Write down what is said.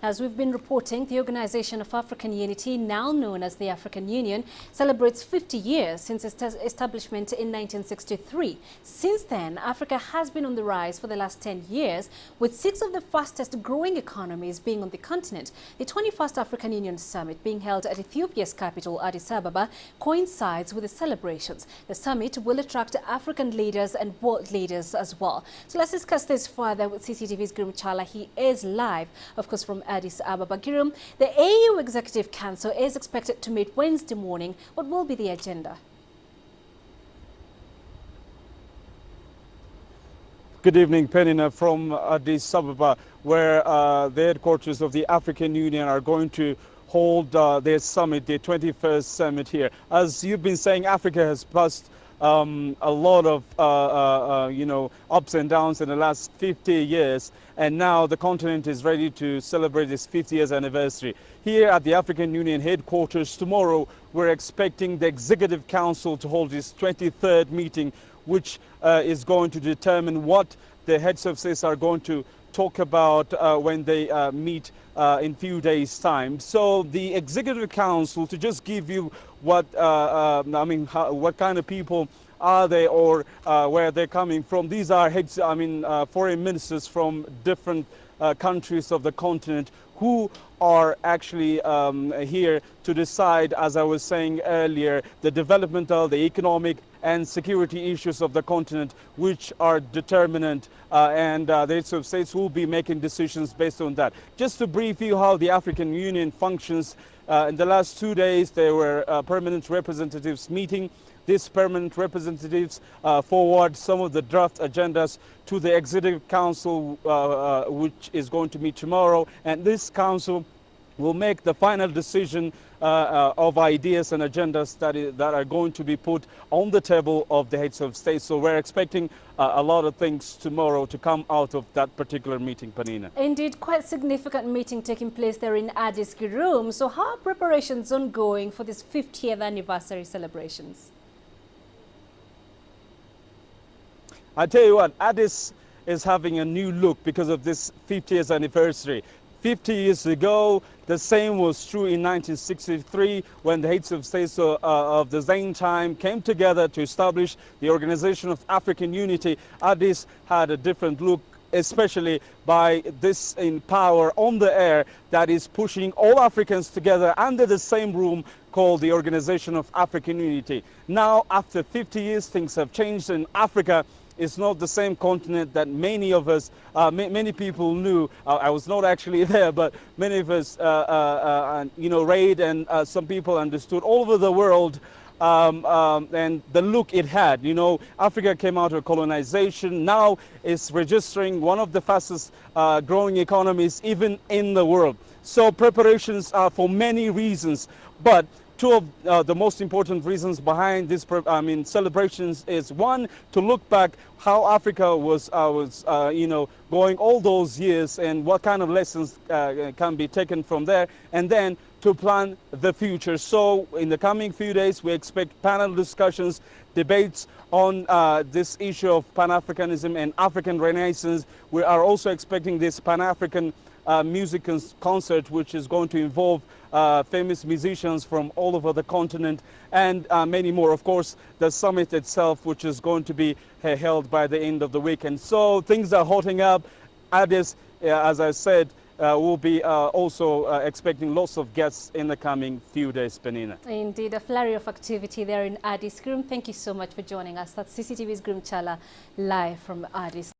As we've been reporting, the Organization of African Unity, now known as the African Union, celebrates 50 years since its establishment in 1963. Since then, Africa has been on the rise for the last 10 years, with 6 of the fastest growing economies being on the continent. The 21st African Union Summit, being held at Ethiopia's capital, Addis Ababa, coincides with the celebrations. The summit will attract African leaders and world leaders as well. So let's discuss this further with CCTV's Girum Chala. He is live, of course, from Addis Ababa. Girum, the AU Executive Council is expected to meet Wednesday morning. What will be the agenda? Good evening, Penina, from Addis Ababa, where the headquarters of the African Union are going to hold their summit, their 21st summit here. As you've been saying, Africa has passed a lot of ups and downs in the last 50 years, and now the continent is ready to celebrate its 50th anniversary. Here at the African Union headquarters tomorrow, we're expecting the Executive Council to hold its 23rd meeting, which is going to determine what the heads of states are going to talk about when they meet in few days' time. So the Executive Council, to just give you what what kind of people are they, or where they're coming from. These are heads, foreign ministers from different countries of the continent who are actually here to decide, as I was saying earlier, the developmental, the economic and security issues of the continent, which are determinant, and the heads of states will be making decisions based on that. Just to brief you how the African Union functions, in the last 2 days there were permanent representatives meeting. These permanent representatives forward some of the draft agendas to the Executive Council, which is going to meet tomorrow, and this council will make the final decision of ideas and agendas that are going to be put on the table of the heads of state. So we're expecting a lot of things tomorrow to come out of that particular meeting, Panina. Indeed, quite significant meeting taking place there in Addis Girum. So how are preparations ongoing for this 50th anniversary celebrations? I tell you what, Addis is having a new look because of this 50th anniversary. 50 years ago, the same was true in 1963 when the heads of states of the same time came together to establish the Organization of African Unity. Addis had a different look, especially by this in power on the air that is pushing all Africans together under the same room called the Organization of African Unity. Now, after 50 years, things have changed, and Africa is not the same continent that many of us, many people knew. I was not actually there, but many of us, read, and some people understood all over the world, and the look it had. Africa came out of colonization, now is registering one of the fastest growing economies even in the world. So preparations are for many reasons, but two of the most important reasons behind this, celebrations is, one, to look back how Africa was going all those years and what kind of lessons can be taken from there, and then to plan the future. So in the coming few days, we expect panel discussions, debates on this issue of Pan-Africanism and African Renaissance. We are also expecting this Pan-African music concert, which is going to involve famous musicians from all over the continent, and many more. Of course, the summit itself, which is going to be held by the end of the week. And so things are hotting up. Addis, as I said, will be also expecting lots of guests in the coming few days, Penina. Indeed, a flurry of activity there in Addis. Girum, thank you so much for joining us. That's CCTV's Girum Chala, live from Addis.